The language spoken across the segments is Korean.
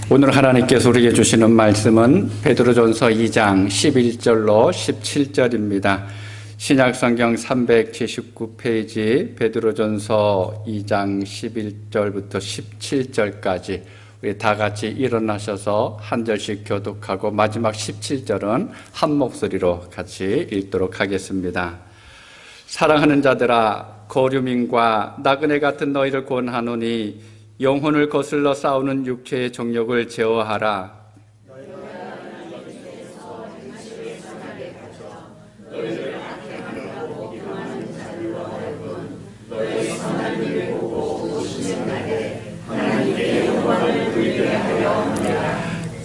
오늘 하나님께서 우리에게 주시는 말씀은 베드로전서 2장 11절로 17절입니다. 신약성경 379페이지 베드로전서 2장 11절부터 17절까지 우리 다 같이 일어나셔서 한 절씩 교독하고 마지막 17절은 한 목소리로 같이 읽도록 하겠습니다. 사랑하는 자들아, 거류민과 나그네 같은 너희를 권하노니 영혼을 거슬러 싸우는 육체의 정욕을 제어하라.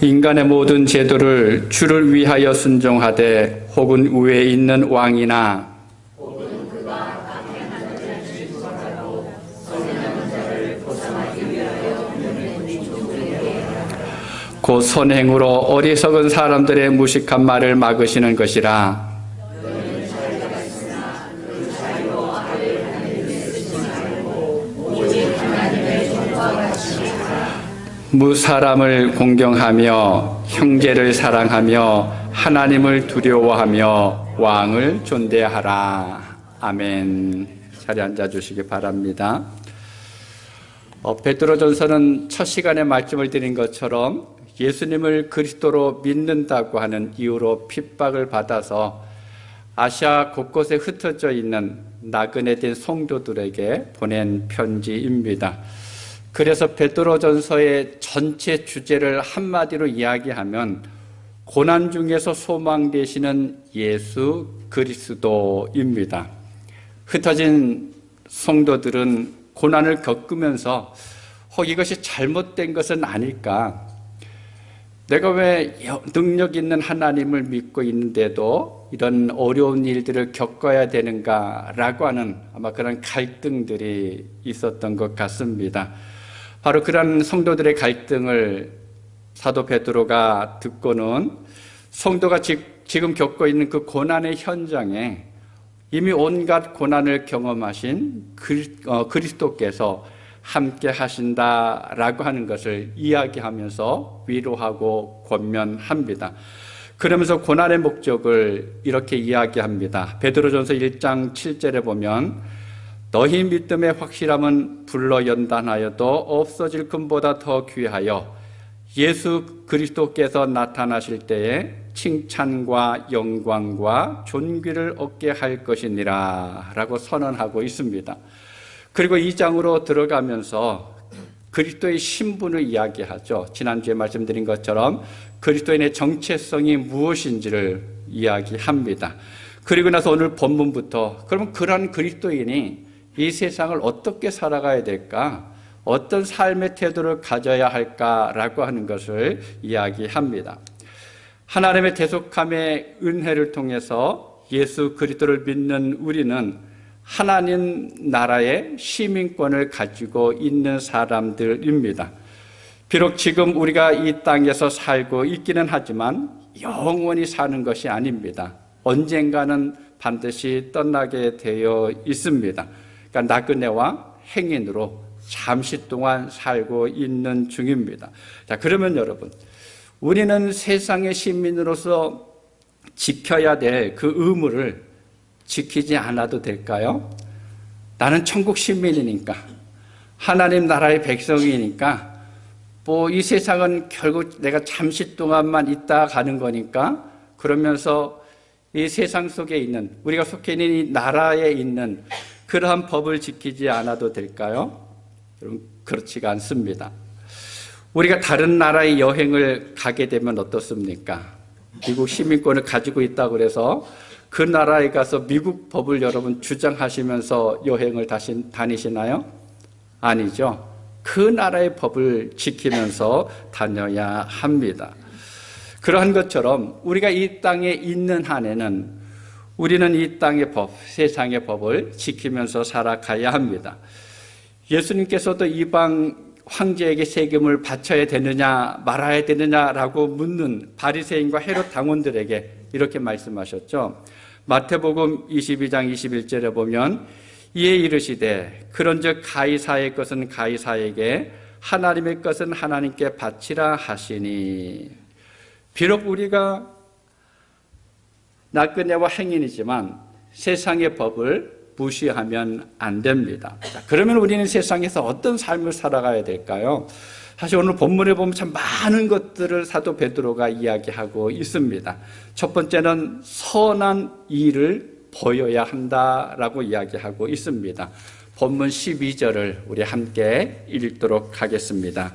인간의 모든 제도를 주를 위하여 순종하되 혹은 위에 있는 왕이나 곧 선행으로 어리석은 사람들의 무식한 말을 막으시는 것이라. 무사람을 공경하며 형제를 사랑하며 하나님을 두려워하며 왕을 존대하라. 아멘. 자리에 앉아주시기 바랍니다. 베드로전서는 첫 시간에 말씀을 드린 것처럼 예수님을 그리스도로 믿는다고 하는 이유로 핍박을 받아서 아시아 곳곳에 흩어져 있는 나그네된 성도들에게 보낸 편지입니다. 그래서 베드로전서의 전체 주제를 한마디로 이야기하면 고난 중에서 소망 되시는 예수 그리스도입니다. 흩어진 성도들은 고난을 겪으면서 이것이 잘못된 것은 아닐까? 내가 왜 능력 있는 하나님을 믿고 있는데도 이런 어려운 일들을 겪어야 되는가라고 하는 아마 그런 갈등들이 있었던 것 같습니다. 바로 그런 성도들의 갈등을 사도 베드로가 듣고는 성도가 지금 겪고 있는 그 고난의 현장에 이미 온갖 고난을 경험하신 그리스도께서 함께 하신다라고 하는 것을 이야기하면서 위로하고 권면합니다. 그러면서 고난의 목적을 이렇게 이야기합니다. 베드로전서 1장 7절에 보면 너희 믿음의 확실함은 불로 연단하여도 없어질 금보다 더 귀하여 예수 그리스도께서 나타나실 때에 칭찬과 영광과 존귀를 얻게 할 것이니라 라고 선언하고 있습니다. 그리고 이 장으로 들어가면서 그리스도의 신분을 이야기하죠. 지난주에 말씀드린 것처럼 그리스도인의 정체성이 무엇인지를 이야기합니다. 그리고 나서 오늘 본문부터 그럼 그런 그리스도인이 이 세상을 어떻게 살아가야 될까? 어떤 삶의 태도를 가져야 할까라고 하는 것을 이야기합니다. 하나님의 대속함의 은혜를 통해서 예수 그리스도를 믿는 우리는 하나님 나라의 시민권을 가지고 있는 사람들입니다. 비록 지금 우리가 이 땅에서 살고 있기는 하지만 영원히 사는 것이 아닙니다. 언젠가는 반드시 떠나게 되어 있습니다. 그러니까 나그네와 행인으로 잠시 동안 살고 있는 중입니다. 자, 그러면 여러분, 우리는 세상의 시민으로서 지켜야 될 그 의무를 지키지 않아도 될까요? 나는 천국 시민이니까, 하나님 나라의 백성이니까, 이 세상은 결국 내가 잠시 동안만 있다 가는 거니까, 그러면서 이 세상 속에 있는, 우리가 속해 있는 이 나라에 있는 그러한 법을 지키지 않아도 될까요? 여러분, 그렇지가 않습니다. 우리가 다른 나라의 여행을 가게 되면 어떻습니까? 미국 시민권을 가지고 있다고 해서 그 나라에 가서 미국 법을 여러분 주장하시면서 여행을 다니시나요? 아니죠. 그 나라의 법을 지키면서 다녀야 합니다. 그러한 것처럼 우리가 이 땅에 있는 한에는 우리는 이 땅의 법, 세상의 법을 지키면서 살아가야 합니다. 예수님께서도 이방 황제에게 세금을 바쳐야 되느냐 말아야 되느냐라고 묻는 바리새인과 헤롯 당원들에게 이렇게 말씀하셨죠. 마태복음 22장 21절에 보면 이에 이르시되 그런즉 가이사의 것은 가이사에게 하나님의 것은 하나님께 바치라 하시니. 비록 우리가 나그네와 행인이지만 세상의 법을 무시하면 안 됩니다. 자, 그러면 우리는 세상에서 어떤 삶을 살아가야 될까요? 사실 오늘 본문에 보면 참 많은 것들을 사도 베드로가 이야기하고 있습니다. 첫 번째는 선한 일을 보여야 한다라고 이야기하고 있습니다. 본문 12절을 우리 함께 읽도록 하겠습니다.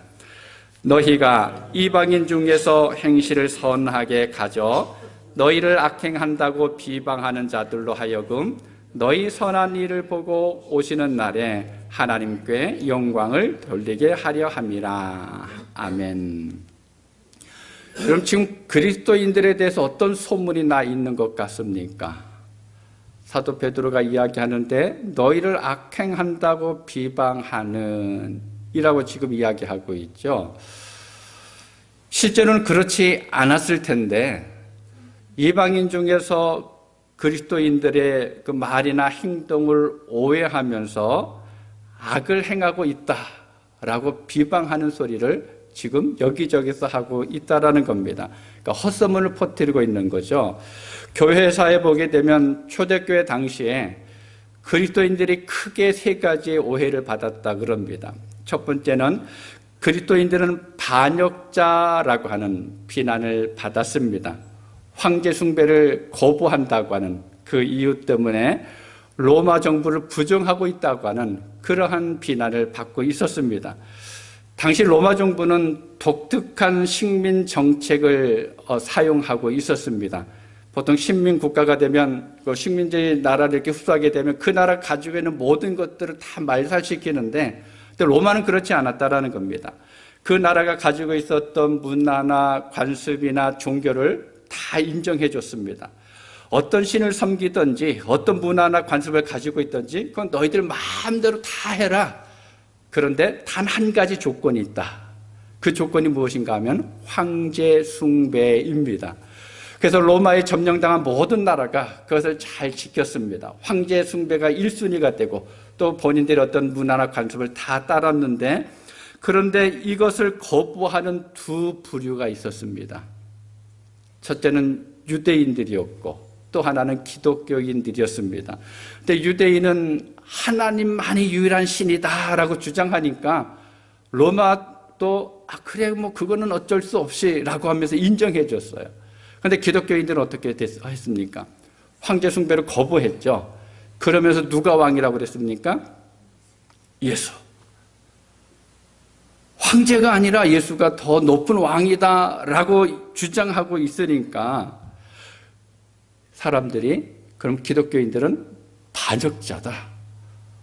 너희가 이방인 중에서 행실을 선하게 가져 너희를 악행한다고 비방하는 자들로 하여금 너희 선한 일을 보고 오시는 날에 하나님께 영광을 돌리게 하려 함이라. 아멘. 그럼 지금 그리스도인들에 대해서 어떤 소문이 나 있는 것 같습니까? 사도 베드로가 이야기하는데 너희를 악행한다고 비방하는 이라고 지금 이야기하고 있죠. 실제로는 그렇지 않았을 텐데 이방인 중에서 그리스도인들의 그 말이나 행동을 오해하면서 악을 행하고 있다라고 비방하는 소리를 지금 여기저기서 하고 있다라는 겁니다. 그러니까 헛소문을 퍼뜨리고 있는 거죠. 교회사에 보게 되면 초대교회 당시에 그리스도인들이 크게 세 가지의 오해를 받았다 그럽니다. 첫 번째는 그리스도인들은 반역자라고 하는 비난을 받았습니다. 황제 숭배를 거부한다고 하는 그 이유 때문에 로마 정부를 부정하고 있다고 하는 그러한 비난을 받고 있었습니다. 당시 로마 정부는 독특한 식민 정책을 사용하고 있었습니다. 보통 식민 국가가 되면 그 식민지 나라를 이렇게 흡수하게 되면 그 나라 가지고 있는 모든 것들을 다 말살시키는데 로마는 그렇지 않았다라는 겁니다. 그 나라가 가지고 있었던 문화나 관습이나 종교를 다 인정해 줬습니다. 어떤 신을 섬기든지 어떤 문화나 관습을 가지고 있든지 그건 너희들 마음대로 다 해라. 그런데 단 한 가지 조건이 있다. 그 조건이 무엇인가 하면 황제 숭배입니다. 그래서 로마에 점령당한 모든 나라가 그것을 잘 지켰습니다. 황제 숭배가 1순위가 되고 또 본인들의 어떤 문화나 관습을 다 따랐는데 그런데 이것을 거부하는 두 부류가 있었습니다. 첫째는 유대인들이었고 또 하나는 기독교인들이었습니다. 근데 유대인은 하나님만이 유일한 신이다라고 주장하니까 로마도 그래 뭐 그거는 어쩔 수 없이라고 하면서 인정해 줬어요. 그런데 기독교인들은 어떻게 했습니까? 황제 숭배를 거부했죠. 그러면서 누가 왕이라고 그랬습니까? 예수. 황제가 아니라 예수가 더 높은 왕이다라고 주장하고 있으니까 사람들이 그럼 기독교인들은 반역자다.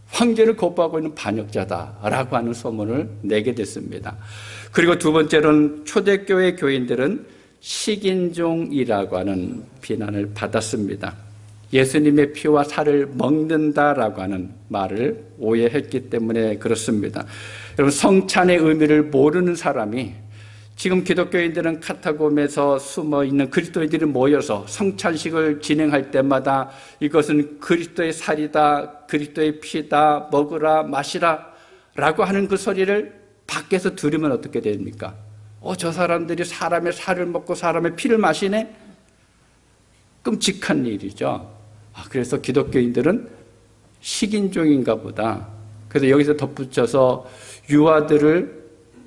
황제를 거부하고 있는 반역자다라고 하는 소문을 내게 됐습니다. 그리고 두 번째로는 초대교회 교인들은 식인종이라고 하는 비난을 받았습니다. 예수님의 피와 살을 먹는다라고 하는 말을 오해했기 때문에 그렇습니다. 여러분, 성찬의 의미를 모르는 사람이 지금 기독교인들은 카타콤에서 숨어있는 그리스도인들이 모여서 성찬식을 진행할 때마다 이것은 그리스도의 살이다, 그리스도의 피다, 먹으라, 마시라 라고 하는 그 소리를 밖에서 들으면 어떻게 됩니까? 저 사람들이 사람의 살을 먹고 사람의 피를 마시네? 끔찍한 일이죠. 그래서 기독교인들은 식인종인가 보다. 그래서 여기서 덧붙여서 유아들을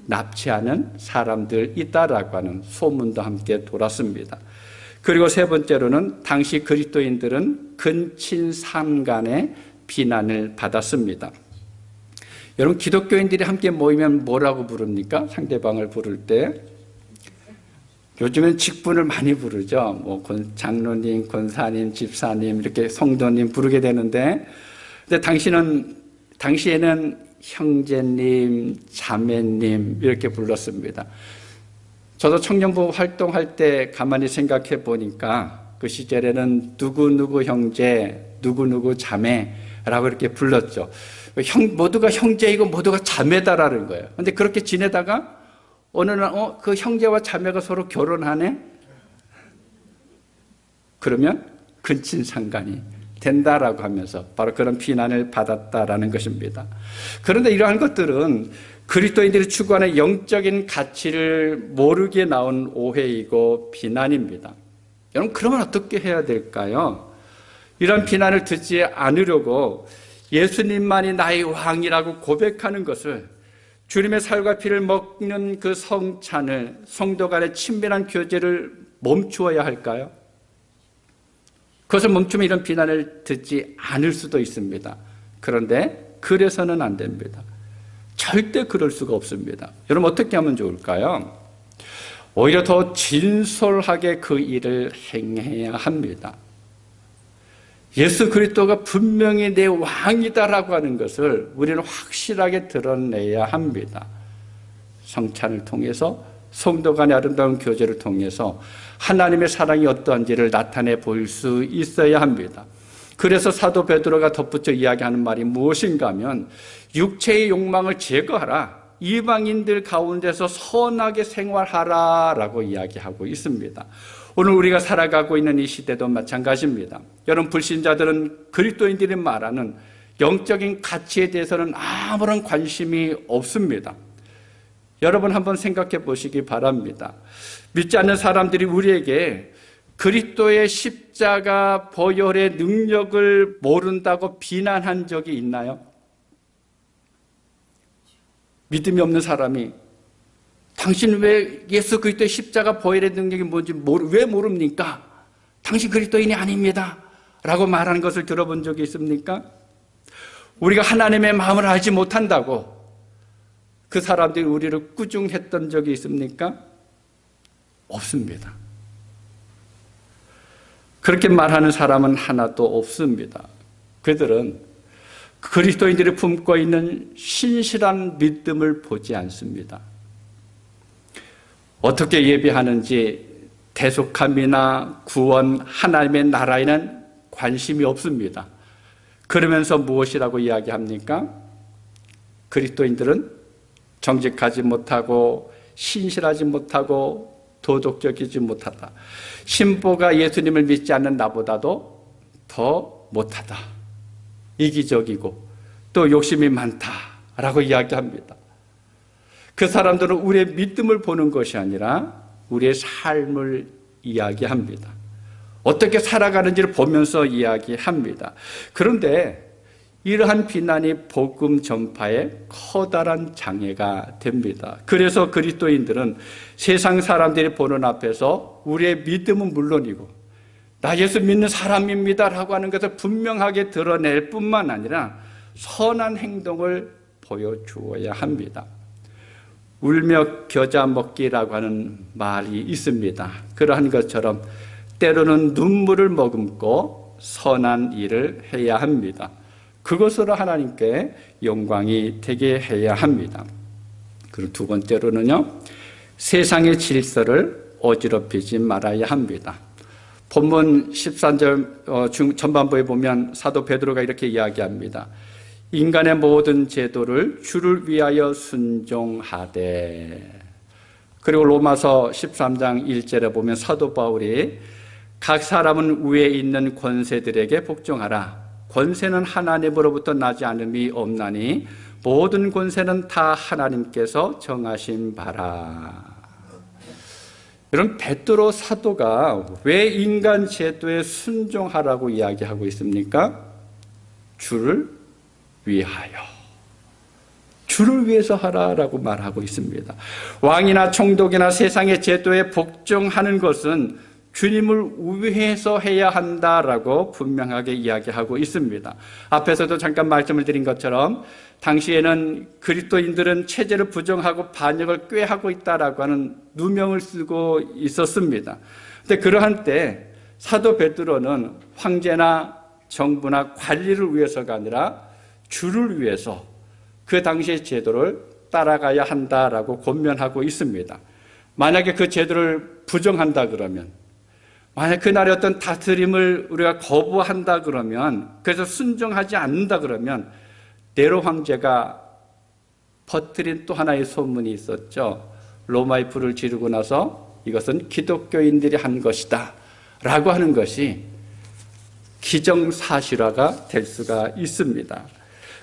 납치하는 사람들 있다라고 하는 소문도 함께 돌았습니다. 그리고 세 번째로는 당시 그리스도인들은 근친상간의 비난을 받았습니다. 여러분, 기독교인들이 함께 모이면 뭐라고 부릅니까? 상대방을 부를 때 요즘엔 직분을 많이 부르죠. 뭐 장로님, 권사님, 집사님 이렇게 성도님 부르게 되는데, 근데 당시에는 형제님, 자매님 이렇게 불렀습니다. 저도 청년부 활동할 때 가만히 생각해 보니까 그 시절에는 누구누구 형제, 누구누구 자매라고 이렇게 불렀죠. 모두가 형제이고 모두가 자매다라는 거예요. 근데 그렇게 지내다가 어느 날 그 형제와 자매가 서로 결혼하네? 그러면 근친상간이 된다라고 하면서 바로 그런 비난을 받았다라는 것입니다. 그런데 이러한 것들은 그리스도인들이 추구하는 영적인 가치를 모르게 나온 오해이고 비난입니다. 여러분, 그러면 어떻게 해야 될까요? 이런 비난을 듣지 않으려고 예수님만이 나의 왕이라고 고백하는 것을, 주님의 살과 피를 먹는 그 성찬을, 성도 간의 친밀한 교제를 멈추어야 할까요? 그것을 멈추면 이런 비난을 듣지 않을 수도 있습니다. 그런데 그래서는 안 됩니다. 절대 그럴 수가 없습니다. 여러분, 어떻게 하면 좋을까요? 오히려 더 진솔하게 그 일을 행해야 합니다. 예수 그리스도가 분명히 내 왕이다라고 하는 것을 우리는 확실하게 드러내야 합니다. 성찬을 통해서, 성도 간의 아름다운 교제를 통해서 하나님의 사랑이 어떠한지를 나타내 보일 수 있어야 합니다. 그래서 사도 베드로가 덧붙여 이야기하는 말이 무엇인가 하면, 육체의 욕망을 제거하라, 이방인들 가운데서 선하게 생활하라 라고 이야기하고 있습니다. 오늘 우리가 살아가고 있는 이 시대도 마찬가지입니다. 여러분, 불신자들은 그리스도인들이 말하는 영적인 가치에 대해서는 아무런 관심이 없습니다. 여러분, 한번 생각해 보시기 바랍니다. 믿지 않는 사람들이 우리에게 그리스도의 십자가 보혈의 능력을 모른다고 비난한 적이 있나요? 믿음이 없는 사람이 당신 왜 예수 그리스도의 십자가 보혈의 능력이 뭔지 왜 모릅니까? 당신 그리스도인이 아닙니다 라고 말하는 것을 들어본 적이 있습니까? 우리가 하나님의 마음을 알지 못한다고 그 사람들이 우리를 꾸중했던 적이 있습니까? 없습니다. 그렇게 말하는 사람은 하나도 없습니다. 그들은 그리스도인들이 품고 있는 신실한 믿음을 보지 않습니다. 어떻게 예배하는지, 대속함이나 구원, 하나님의 나라에는 관심이 없습니다. 그러면서 무엇이라고 이야기합니까? 그리스도인들은 정직하지 못하고 신실하지 못하고 도덕적이지 못하다. 신보가 예수님을 믿지 않는 나보다도 더 못하다. 이기적이고 또 욕심이 많다라고 이야기합니다. 그 사람들은 우리의 믿음을 보는 것이 아니라 우리의 삶을 이야기합니다. 어떻게 살아가는지를 보면서 이야기합니다. 그런데 이러한 비난이 복음 전파에 커다란 장애가 됩니다. 그래서 그리스도인들은 세상 사람들이 보는 앞에서 우리의 믿음은 물론이고 나 예수 믿는 사람입니다 라고 하는 것을 분명하게 드러낼 뿐만 아니라 선한 행동을 보여주어야 합니다. 울며 겨자 먹기라고 하는 말이 있습니다. 그러한 것처럼 때로는 눈물을 머금고 선한 일을 해야 합니다. 그것으로 하나님께 영광이 되게 해야 합니다. 그리고 두 번째로는요, 세상의 질서를 어지럽히지 말아야 합니다. 본문 13절 전반부에 보면 사도 베드로가 이렇게 이야기합니다. 인간의 모든 제도를 주를 위하여 순종하되. 그리고 로마서 13장 1절에 보면 사도 바울이 각 사람은 위에 있는 권세들에게 복종하라. 권세는 하나님으로부터 나지 않음이 없나니 모든 권세는 다 하나님께서 정하신 바라. 여러분, 베드로 사도가 왜 인간 제도에 순종하라고 이야기하고 있습니까? 주를 위하여. 주를 위해서 하라라고 말하고 있습니다. 왕이나 총독이나 세상의 제도에 복종하는 것은 주님을 위해서 해야 한다라고 분명하게 이야기하고 있습니다. 앞에서도 잠깐 말씀을 드린 것처럼 당시에는 그리스도인들은 체제를 부정하고 반역을 꾀하고 있다라고 하는 누명을 쓰고 있었습니다. 그런데 그러한 때 사도 베드로는 황제나 정부나 관리를 위해서가 아니라 주를 위해서 그 당시의 제도를 따라가야 한다라고 권면하고 있습니다. 만약에 그 제도를 부정한다 그러면, 만약 그날의 어떤 다스림을 우리가 거부한다 그러면, 그래서 순종하지 않는다 그러면 네로 황제가 퍼뜨린 또 하나의 소문이 있었죠. 로마의 불을 지르고 나서 이것은 기독교인들이 한 것이다 라고 하는 것이 기정사실화가 될 수가 있습니다.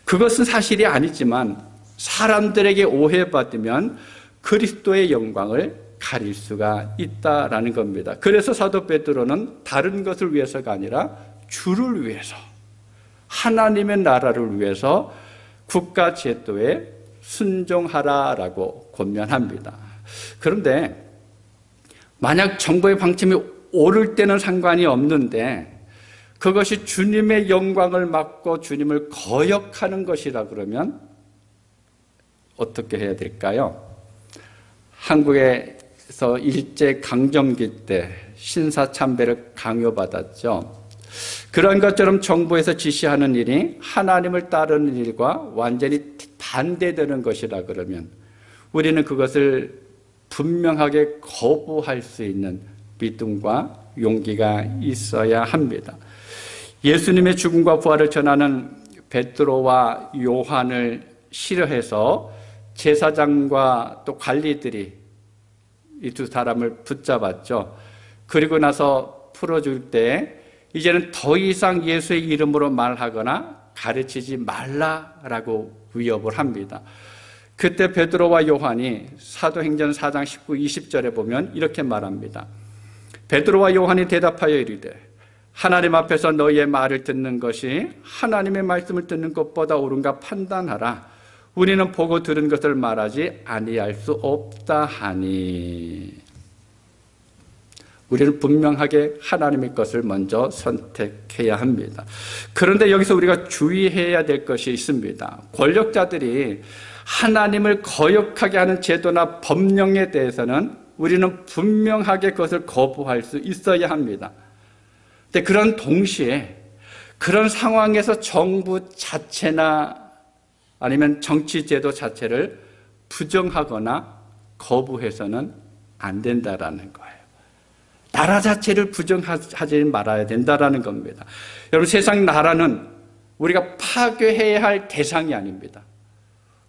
그것은 사실이 아니지만 사람들에게 오해받으면 그리스도의 영광을 가릴 수가 있다라는 겁니다. 그래서 사도 베드로는 다른 것을 위해서가 아니라 주를 위해서, 하나님의 나라를 위해서 국가 제도에 순종하라라고 권면합니다. 그런데 만약 정부의 방침이 옳을 때는 상관이 없는데 그것이 주님의 영광을 막고 주님을 거역하는 것이라 그러면 어떻게 해야 될까요? 한국에서 일제강점기 때 신사참배를 강요받았죠. 그런 것처럼 정부에서 지시하는 일이 하나님을 따르는 일과 완전히 반대되는 것이라 그러면 우리는 그것을 분명하게 거부할 수 있는 믿음과 용기가 있어야 합니다. 예수님의 죽음과 부활을 전하는 베드로와 요한을 싫어해서 제사장과 또 관리들이 이 두 사람을 붙잡았죠. 그리고 나서 풀어줄 때 이제는 더 이상 예수의 이름으로 말하거나 가르치지 말라라고 위협을 합니다. 그때 베드로와 요한이 사도행전 4장 19, 20절에 보면 이렇게 말합니다. 베드로와 요한이 대답하여 이르되 하나님 앞에서 너희의 말을 듣는 것이 하나님의 말씀을 듣는 것보다 옳은가 판단하라. 우리는 보고 들은 것을 말하지 아니할 수 없다 하니. 우리는 분명하게 하나님의 것을 먼저 선택해야 합니다. 그런데 여기서 우리가 주의해야 될 것이 있습니다. 권력자들이 하나님을 거역하게 하는 제도나 법령에 대해서는 우리는 분명하게 그것을 거부할 수 있어야 합니다. 근데 그런 동시에 그런 상황에서 정부 자체나 아니면 정치 제도 자체를 부정하거나 거부해서는 안 된다라는 거예요. 나라 자체를 부정하지 말아야 된다라는 겁니다. 여러분, 세상 나라는 우리가 파괴해야 할 대상이 아닙니다.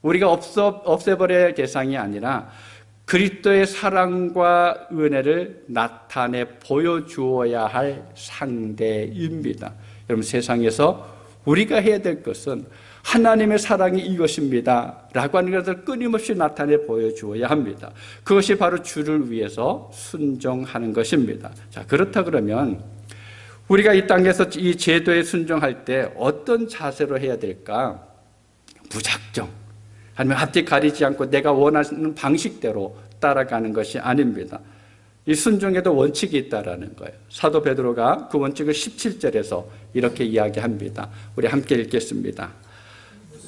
우리가 없애버려야 할 대상이 아니라 그리스도의 사랑과 은혜를 나타내 보여주어야 할 상대입니다. 여러분, 세상에서 우리가 해야 될 것은 하나님의 사랑이 이것입니다 라고 하는 것을 끊임없이 나타내 보여주어야 합니다. 그것이 바로 주를 위해서 순종하는 것입니다. 자, 그렇다 그러면 우리가 이 땅에서 이 제도에 순종할 때 어떤 자세로 해야 될까? 무작정, 아니면 앞뒤 가리지 않고 내가 원하는 방식대로 따라가는 것이 아닙니다. 이 순종에도 원칙이 있다라는 거예요. 사도 베드로가 그 원칙을 17절에서 이렇게 이야기합니다. 우리 함께 읽겠습니다.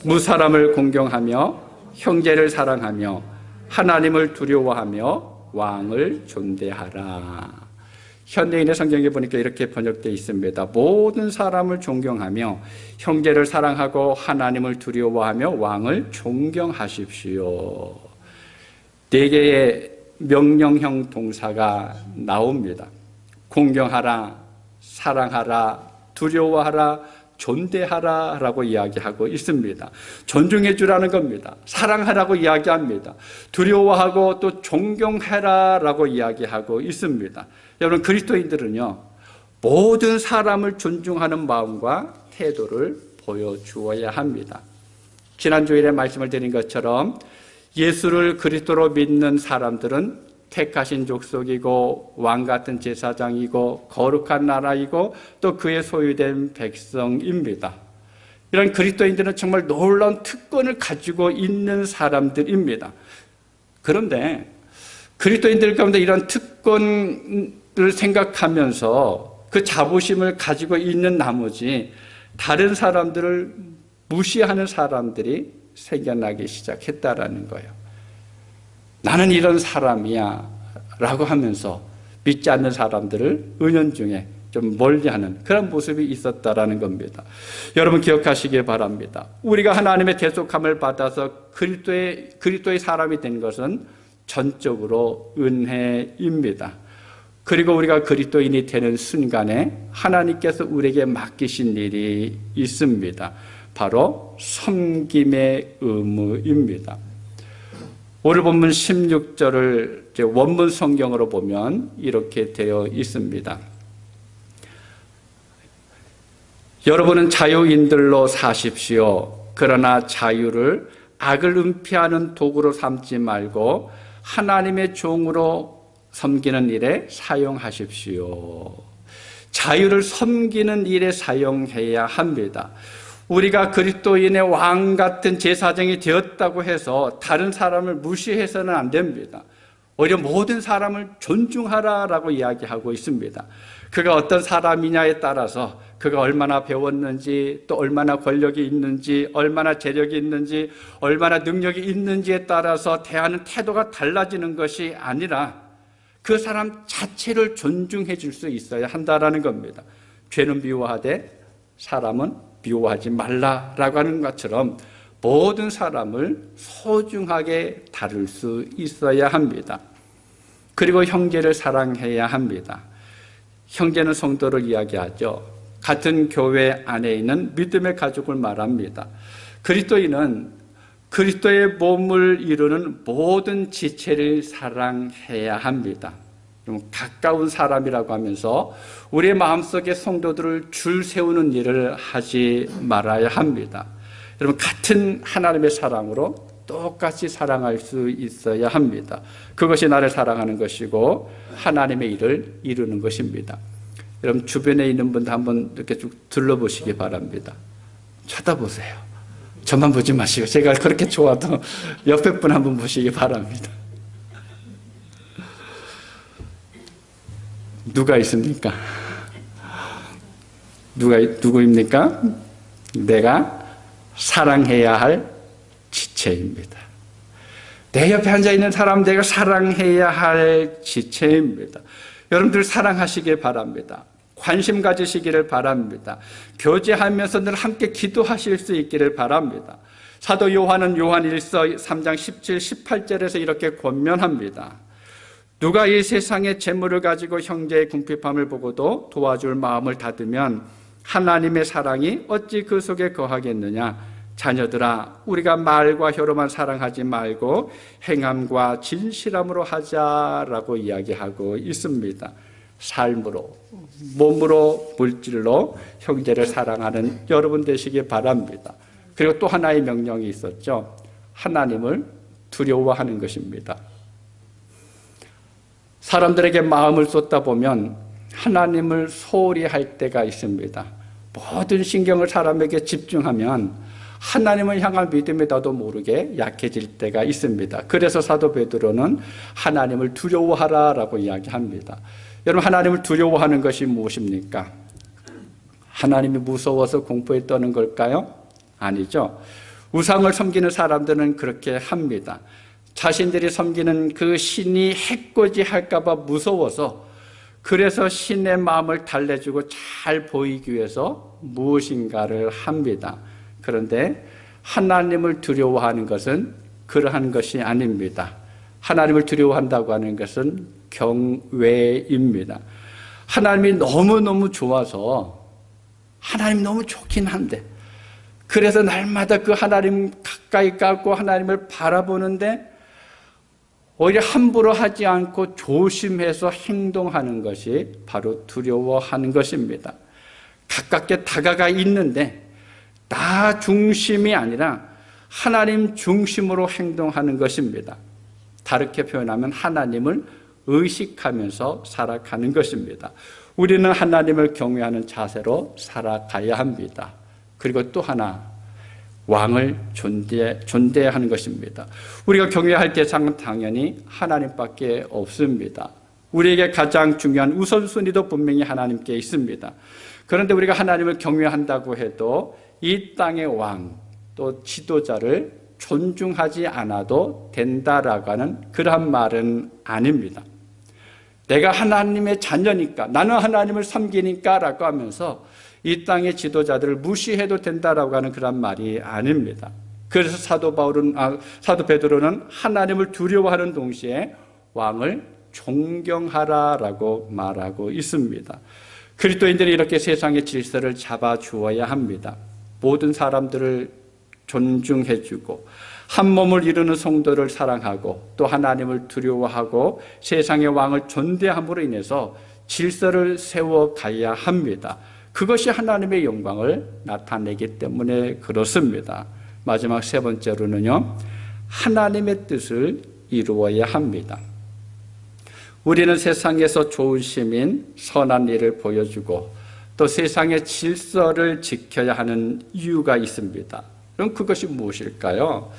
무사람을 공경하며 형제를 사랑하며 하나님을 두려워하며 왕을 존대하라. 현대인의 성경에 보니까 이렇게 번역되어 있습니다. 모든 사람을 존경하며 형제를 사랑하고 하나님을 두려워하며 왕을 존경하십시오. 4개의 명령형 동사가 나옵니다. 공경하라, 사랑하라, 두려워하라, 존대하라 라고 이야기하고 있습니다. 존중해 주라는 겁니다. 사랑하라고 이야기합니다. 두려워하고 또 존경해라 라고 이야기하고 있습니다. 여러분, 그리스도인들은요, 모든 사람을 존중하는 마음과 태도를 보여주어야 합니다. 지난주일에 말씀을 드린 것처럼 예수를 그리스도로 믿는 사람들은 택하신 족속이고 왕같은 제사장이고 거룩한 나라이고 또 그의 소유된 백성입니다. 이런 그리스도인들은 정말 놀라운 특권을 가지고 있는 사람들입니다. 그런데 그리스도인들 가운데 이런 특권을 생각하면서 그 자부심을 가지고 있는 나머지 다른 사람들을 무시하는 사람들이 생겨나기 시작했다라는 거예요. 나는 이런 사람이야 라고 하면서 믿지 않는 사람들을 은연중에 좀 멀리하는 그런 모습이 있었다라는 겁니다. 여러분, 기억하시기 바랍니다. 우리가 하나님의 대속함을 받아서 그리스도의 사람이 된 것은 전적으로 은혜입니다. 그리고 우리가 그리스도인이 되는 순간에 하나님께서 우리에게 맡기신 일이 있습니다. 바로 섬김의 의무입니다. 오늘 본문 16절을 원문 성경으로 보면 이렇게 되어 있습니다. 여러분은 자유인들로 사십시오. 그러나 자유를 악을 은폐하는 도구로 삼지 말고 하나님의 종으로 섬기는 일에 사용하십시오. 자유를 섬기는 일에 사용해야 합니다. 우리가 그리스도인의 왕 같은 제사장이 되었다고 해서 다른 사람을 무시해서는 안 됩니다. 오히려 모든 사람을 존중하라라고 이야기하고 있습니다. 그가 어떤 사람이냐에 따라서 그가 얼마나 배웠는지, 또 얼마나 권력이 있는지, 얼마나 재력이 있는지, 얼마나 능력이 있는지에 따라서 대하는 태도가 달라지는 것이 아니라 그 사람 자체를 존중해 줄 수 있어야 한다라는 겁니다. 죄는 미워하되 사람은 미워하지 말라라고 하는 것처럼 모든 사람을 소중하게 다룰 수 있어야 합니다. 그리고 형제를 사랑해야 합니다. 형제는 성도를 이야기하죠. 같은 교회 안에 있는 믿음의 가족을 말합니다. 그리스도인은 그리스도의 몸을 이루는 모든 지체를 사랑해야 합니다. 좀 가까운 사람이라고 하면서 우리의 마음속에 성도들을 줄 세우는 일을 하지 말아야 합니다. 여러분, 같은 하나님의 사랑으로 똑같이 사랑할 수 있어야 합니다. 그것이 나를 사랑하는 것이고 하나님의 일을 이루는 것입니다. 여러분, 주변에 있는 분들 한번 이렇게 쭉 둘러보시기 바랍니다. 쳐다보세요. 저만 보지 마시고 제가 그렇게 좋아도 옆에 분 한번 보시기 바랍니다. 누가 있습니까? 누구입니까? 내가 사랑해야 할 지체입니다. 내 옆에 앉아있는 사람 내가 사랑해야 할 지체입니다. 여러분들 사랑하시길 바랍니다. 관심 가지시기를 바랍니다. 교제하면서 늘 함께 기도하실 수 있기를 바랍니다. 사도 요한은 요한일서 3장 17, 18절에서 이렇게 권면합니다. 누가 이 세상의 재물을 가지고 형제의 궁핍함을 보고도 도와줄 마음을 닫으면 하나님의 사랑이 어찌 그 속에 거하겠느냐. 자녀들아, 우리가 말과 혀로만 사랑하지 말고 행함과 진실함으로 하자라고 이야기하고 있습니다. 삶으로, 몸으로, 물질로 형제를 사랑하는 여러분 되시기 바랍니다. 그리고 또 하나의 명령이 있었죠. 하나님을 두려워하는 것입니다. 사람들에게 마음을 쏟다 보면 하나님을 소홀히 할 때가 있습니다. 모든 신경을 사람에게 집중하면 하나님을 향한 믿음이 나도 모르게 약해질 때가 있습니다. 그래서 사도 베드로는 하나님을 두려워하라라고 이야기합니다. 여러분, 하나님을 두려워하는 것이 무엇입니까? 하나님이 무서워서 공포에 떠는 걸까요? 아니죠. 우상을 섬기는 사람들은 그렇게 합니다. 자신들이 섬기는 그 신이 해코지할까 봐 무서워서, 그래서 신의 마음을 달래주고 잘 보이기 위해서 무엇인가를 합니다. 그런데 하나님을 두려워하는 것은 그러한 것이 아닙니다. 하나님을 두려워한다고 하는 것은 경외입니다. 하나님이 너무너무 좋아서, 하나님이 너무 좋긴 한데, 그래서 날마다 그 하나님 가까이 가고 하나님을 바라보는데 오히려 함부로 하지 않고 조심해서 행동하는 것이 바로 두려워하는 것입니다. 가깝게 다가가 있는데 나 중심이 아니라 하나님 중심으로 행동하는 것입니다. 다르게 표현하면 하나님을 의식하면서 살아가는 것입니다. 우리는 하나님을 경외하는 자세로 살아가야 합니다. 그리고 또 하나, 왕을 존대하는 것입니다. 우리가 경외할 대상은 당연히 하나님밖에 없습니다. 우리에게 가장 중요한 우선순위도 분명히 하나님께 있습니다. 그런데 우리가 하나님을 경외한다고 해도 이 땅의 왕, 또 지도자를 존중하지 않아도 된다라고 하는 그런 말은 아닙니다. 내가 하나님의 자녀니까, 나는 하나님을 섬기니까 라고 하면서 이 땅의 지도자들을 무시해도 된다라고 하는 그런 말이 아닙니다. 그래서 사도 베드로는 하나님을 두려워하는 동시에 왕을 존경하라라고 말하고 있습니다. 그리스도인들이 이렇게 세상의 질서를 잡아주어야 합니다. 모든 사람들을 존중해주고 한 몸을 이루는 성도를 사랑하고 또 하나님을 두려워하고 세상의 왕을 존대함으로 인해서 질서를 세워가야 합니다. 그것이 하나님의 영광을 나타내기 때문에 그렇습니다. 마지막 세 번째로는요, 하나님의 뜻을 이루어야 합니다. 우리는 세상에서 좋은 시민, 선한 일을 보여주고 또 세상의 질서를 지켜야 하는 이유가 있습니다. 그럼 그것이 무엇일까요?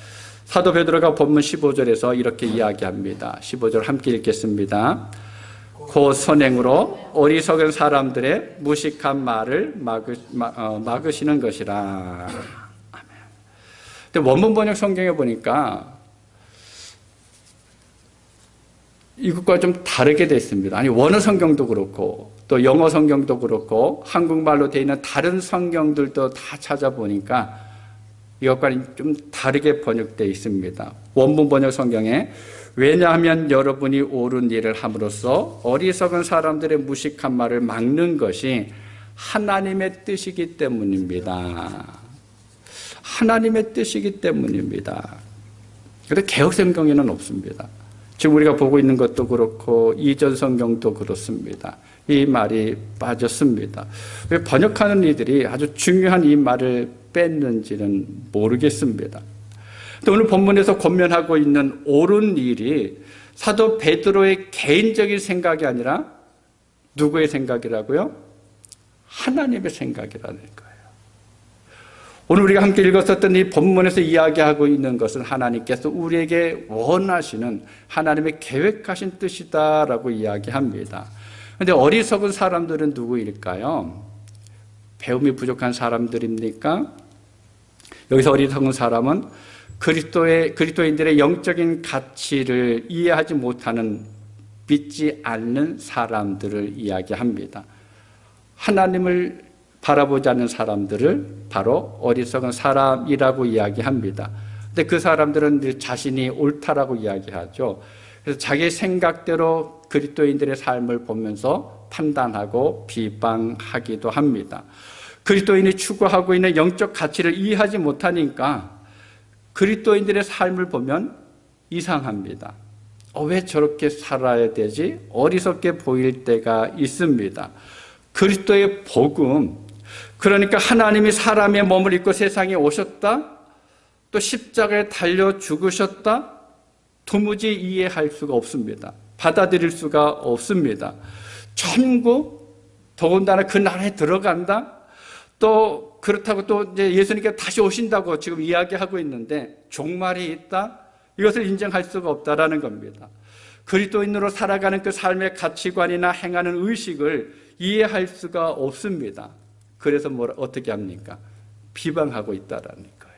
사도 베드로가 본문 15절에서 이렇게 이야기합니다. 15절 함께 읽겠습니다. 그 선행으로 어리석은 사람들의 무식한 말을 막으시는 것이라. 근데 원문 번역 성경에 보니까 이것과 좀 다르게 되어 있습니다. 아니, 원어 성경도 그렇고 또 영어 성경도 그렇고 한국말로 되어 있는 다른 성경들도 다 찾아보니까 이것과는 좀 다르게 번역되어 있습니다. 원문 번역 성경에 왜냐하면 여러분이 옳은 일을 함으로써 어리석은 사람들의 무식한 말을 막는 것이 하나님의 뜻이기 때문입니다. 하나님의 뜻이기 때문입니다. 그런데 개역 성경에는 없습니다. 지금 우리가 보고 있는 것도 그렇고 이전 성경도 그렇습니다. 이 말이 빠졌습니다. 왜 번역하는 이들이 아주 중요한 이 말을 뺐는지는 모르겠습니다. 또 오늘 본문에서 권면하고 있는 옳은 일이 사도 베드로의 개인적인 생각이 아니라 누구의 생각이라고요? 하나님의 생각이라는 거예요. 오늘 우리가 함께 읽었었던 이 본문에서 이야기하고 있는 것은 하나님께서 우리에게 원하시는 하나님의 계획하신 뜻이다라고 이야기합니다. 그런데 어리석은 사람들은 누구일까요? 배움이 부족한 사람들입니까? 여기서 어리석은 사람은 그리스도인들의 영적인 가치를 이해하지 못하는, 믿지 않는 사람들을 이야기합니다. 하나님을 바라보지 않는 사람들을 바로 어리석은 사람이라고 이야기합니다. 근데 그 사람들은 늘 자신이 옳다라고 이야기하죠. 그래서 자기 생각대로 그리스도인들의 삶을 보면서 판단하고 비방하기도 합니다. 그리스도인이 추구하고 있는 영적 가치를 이해하지 못하니까 그리스도인들의 삶을 보면 이상합니다. 왜 저렇게 살아야 되지? 어리석게 보일 때가 있습니다. 그리스도의 복음, 그러니까 하나님이 사람의 몸을 입고 세상에 오셨다, 또 십자가에 달려 죽으셨다, 도무지 이해할 수가 없습니다. 받아들일 수가 없습니다. 천국, 더군다나 그 나라에 들어간다, 또 그렇다고 또 이제 예수님께서 다시 오신다고 지금 이야기하고 있는데 종말이 있다? 이것을 인정할 수가 없다라는 겁니다. 그리스도인으로 살아가는 그 삶의 가치관이나 행하는 의식을 이해할 수가 없습니다. 그래서 어떻게 합니까? 비방하고 있다라는 거예요.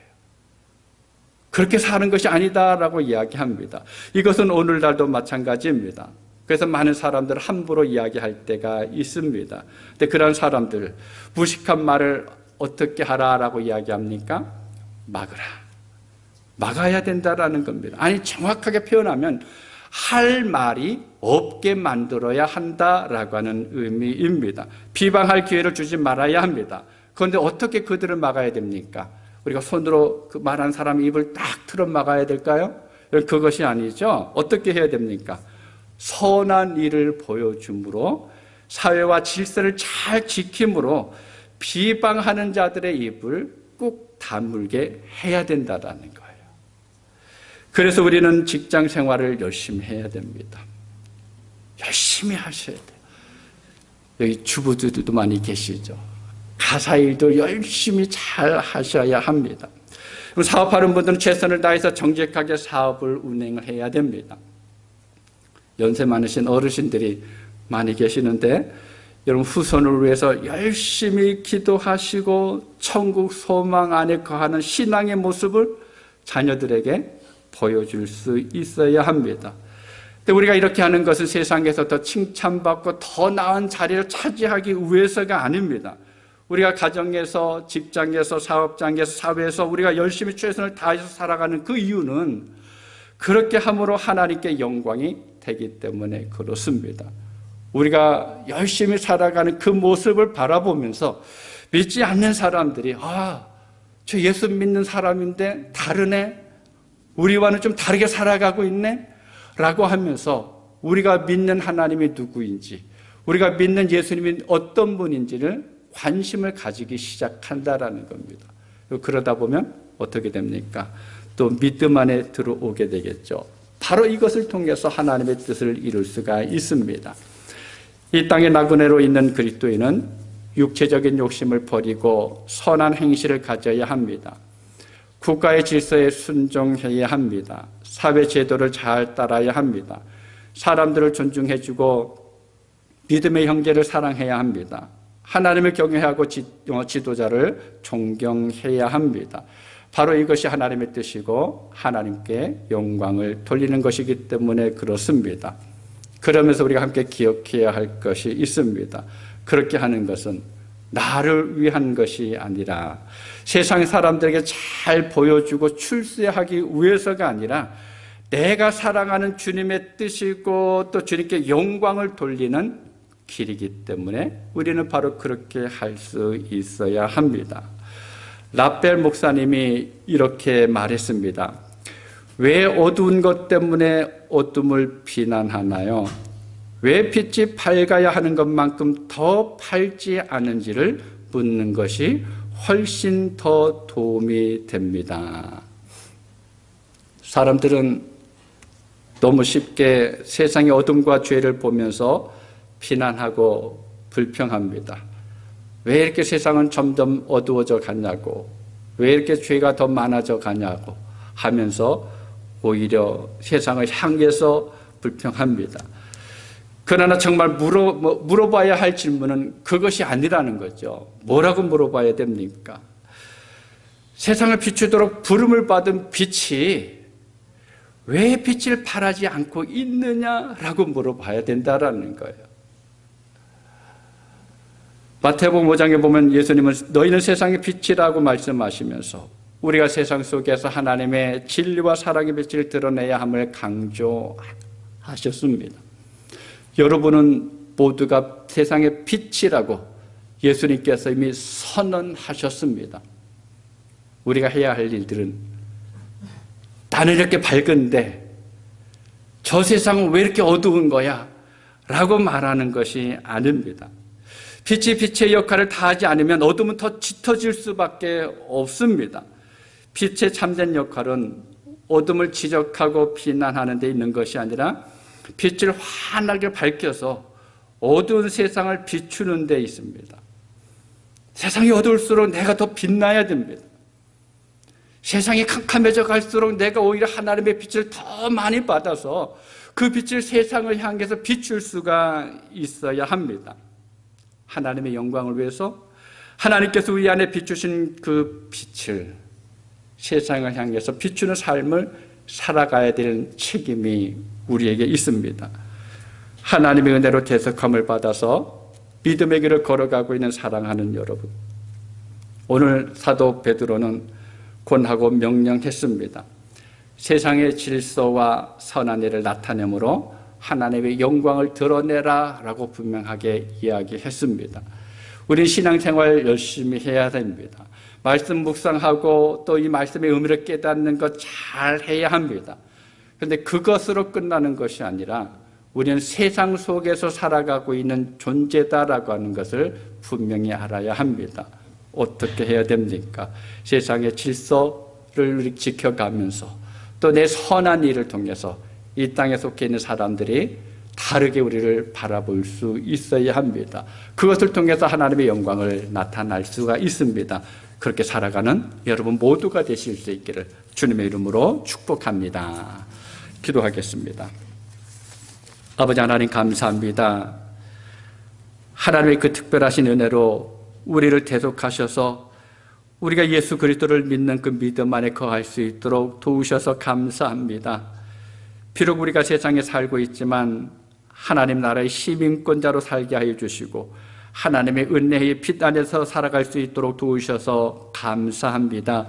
그렇게 사는 것이 아니다라고 이야기합니다. 이것은 오늘날도 마찬가지입니다. 그래서 많은 사람들 함부로 이야기할 때가 있습니다. 근데 그런 사람들, 무식한 말을 어떻게 하라라고 이야기합니까? 막으라. 막아야 된다라는 겁니다. 아니, 정확하게 표현하면 할 말이 없게 만들어야 한다라고 하는 의미입니다. 비방할 기회를 주지 말아야 합니다. 그런데 어떻게 그들을 막아야 됩니까? 우리가 손으로 그 말한 사람 입을 딱 틀어 막아야 될까요? 그것이 아니죠. 어떻게 해야 됩니까? 선한 일을 보여줌으로, 사회와 질서를 잘 지킴으로 비방하는 자들의 입을 꾹 다물게 해야 된다는 거예요. 그래서 우리는 직장 생활을 열심히 해야 됩니다. 열심히 하셔야 돼요. 여기 주부들도 많이 계시죠. 가사 일도 열심히 잘 하셔야 합니다. 사업하는 분들은 최선을 다해서 정직하게 사업을 운행을 해야 됩니다. 연세 많으신 어르신들이 많이 계시는데 여러분 후손을 위해서 열심히 기도하시고 천국 소망 안에 거하는 신앙의 모습을 자녀들에게 보여줄 수 있어야 합니다. 근데 우리가 이렇게 하는 것은 세상에서 더 칭찬받고 더 나은 자리를 차지하기 위해서가 아닙니다. 우리가 가정에서, 직장에서, 사업장에서, 사회에서 우리가 열심히 최선을 다해서 살아가는 그 이유는 그렇게 함으로 하나님께 영광이 되기 때문에 그렇습니다. 우리가 열심히 살아가는 그 모습을 바라보면서 믿지 않는 사람들이 저 예수 믿는 사람인데 다르네, 우리와는 좀 다르게 살아가고 있네 라고 하면서 우리가 믿는 하나님이 누구인지, 우리가 믿는 예수님이 어떤 분인지를 관심을 가지기 시작한다라는 겁니다. 그러다 보면 어떻게 됩니까? 또 믿음 안에 들어오게 되겠죠. 바로 이것을 통해서 하나님의 뜻을 이룰 수가 있습니다. 이 땅의 나그네로 있는 그리스도인은 육체적인 욕심을 버리고 선한 행실을 가져야 합니다. 국가의 질서에 순종해야 합니다. 사회 제도를 잘 따라야 합니다. 사람들을 존중해주고 믿음의 형제를 사랑해야 합니다. 하나님을 경외하고 지도자를 존경해야 합니다. 바로 이것이 하나님의 뜻이고 하나님께 영광을 돌리는 것이기 때문에 그렇습니다. 그러면서 우리가 함께 기억해야 할 것이 있습니다. 그렇게 하는 것은 나를 위한 것이 아니라 세상 사람들에게 잘 보여주고 출세하기 위해서가 아니라 내가 사랑하는 주님의 뜻이고 또 주님께 영광을 돌리는 길이기 때문에 우리는 바로 그렇게 할 수 있어야 합니다. 라벨 목사님이 이렇게 말했습니다. 왜 어두운 것 때문에 어둠을 비난하나요? 왜 빛이 밝아야 하는 것만큼 더 밝지 않은지를 묻는 것이 훨씬 더 도움이 됩니다. 사람들은 너무 쉽게 세상의 어둠과 죄를 보면서 비난하고 불평합니다. 왜 이렇게 세상은 점점 어두워져 가냐고, 왜 이렇게 죄가 더 많아져 가냐고 하면서 오히려 세상을 향해서 불평합니다. 그러나 정말 물어봐야 할 질문은 그것이 아니라는 거죠. 뭐라고 물어봐야 됩니까? 세상을 비추도록 부름을 받은 빛이 왜 빛을 발하지 않고 있느냐라고 물어봐야 된다라는 거예요. 마태복음 5장에 보면 예수님은 너희는 세상의 빛이라고 말씀하시면서 우리가 세상 속에서 하나님의 진리와 사랑의 빛을 드러내야 함을 강조하셨습니다. 여러분은 모두가 세상의 빛이라고 예수님께서 이미 선언하셨습니다. 우리가 해야 할 일들은 나는 이렇게 밝은데 저 세상은 왜 이렇게 어두운 거야? 라고 말하는 것이 아닙니다. 빛이 빛의 역할을 다하지 않으면 어둠은 더 짙어질 수밖에 없습니다. 빛의 참된 역할은 어둠을 지적하고 비난하는 데 있는 것이 아니라 빛을 환하게 밝혀서 어두운 세상을 비추는 데 있습니다. 세상이 어두울수록 내가 더 빛나야 됩니다. 세상이 캄캄해져 갈수록 내가 오히려 하나님의 빛을 더 많이 받아서 그 빛을 세상을 향해서 비출 수가 있어야 합니다. 하나님의 영광을 위해서 하나님께서 우리 안에 비추신 그 빛을 세상을 향해서 비추는 삶을 살아가야 될 책임이 우리에게 있습니다. 하나님의 은혜로 대속함을 받아서 믿음의 길을 걸어가고 있는 사랑하는 여러분, 오늘 사도 베드로는 권하고 명령했습니다. 세상의 질서와 선한 일을 나타내므로 하나님의 영광을 드러내라 라고 분명하게 이야기했습니다. 우린 신앙생활 열심히 해야 됩니다. 말씀 묵상하고 또 이 말씀의 의미를 깨닫는 것 잘 해야 합니다. 그런데 그것으로 끝나는 것이 아니라 우리는 세상 속에서 살아가고 있는 존재다라고 하는 것을 분명히 알아야 합니다. 어떻게 해야 됩니까? 세상의 질서를 지켜가면서 또 내 선한 일을 통해서 이 땅에 속해 있는 사람들이 다르게 우리를 바라볼 수 있어야 합니다. 그것을 통해서 하나님의 영광을 나타날 수가 있습니다. 그렇게 살아가는 여러분 모두가 되실 수 있기를 주님의 이름으로 축복합니다. 기도하겠습니다. 아버지 하나님 감사합니다. 하나님의 그 특별하신 은혜로 우리를 대속하셔서 우리가 예수 그리스도를 믿는 그 믿음 안에 거할 수 있도록 도우셔서 감사합니다. 비록 우리가 세상에 살고 있지만 하나님 나라의 시민권자로 살게 하여 주시고 하나님의 은혜의 빛 안에서 살아갈 수 있도록 도우셔서 감사합니다.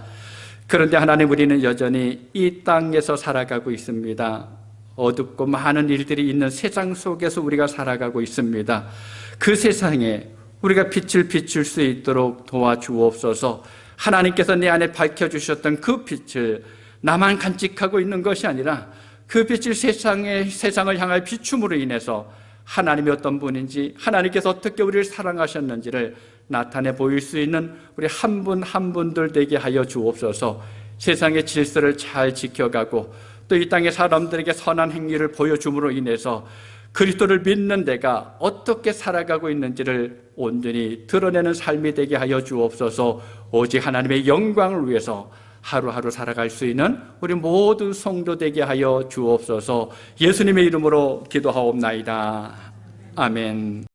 그런데 하나님, 우리는 여전히 이 땅에서 살아가고 있습니다. 어둡고 많은 일들이 있는 세상 속에서 우리가 살아가고 있습니다. 그 세상에 우리가 빛을 비출 수 있도록 도와주옵소서. 하나님께서 내 안에 밝혀주셨던 그 빛을 나만 간직하고 있는 것이 아니라 그 빛을 세상을 향할 비춤으로 인해서 하나님이 어떤 분인지, 하나님께서 어떻게 우리를 사랑하셨는지를 나타내 보일 수 있는 우리 한 분 한 분들 되게 하여 주옵소서. 세상의 질서를 잘 지켜가고 또 이 땅의 사람들에게 선한 행위를 보여줌으로 인해서 그리스도를 믿는 내가 어떻게 살아가고 있는지를 온전히 드러내는 삶이 되게 하여 주옵소서. 오직 하나님의 영광을 위해서 하루하루 살아갈 수 있는 우리 모두 성도 되게 하여 주옵소서. 예수님의 이름으로 기도하옵나이다. 아멘.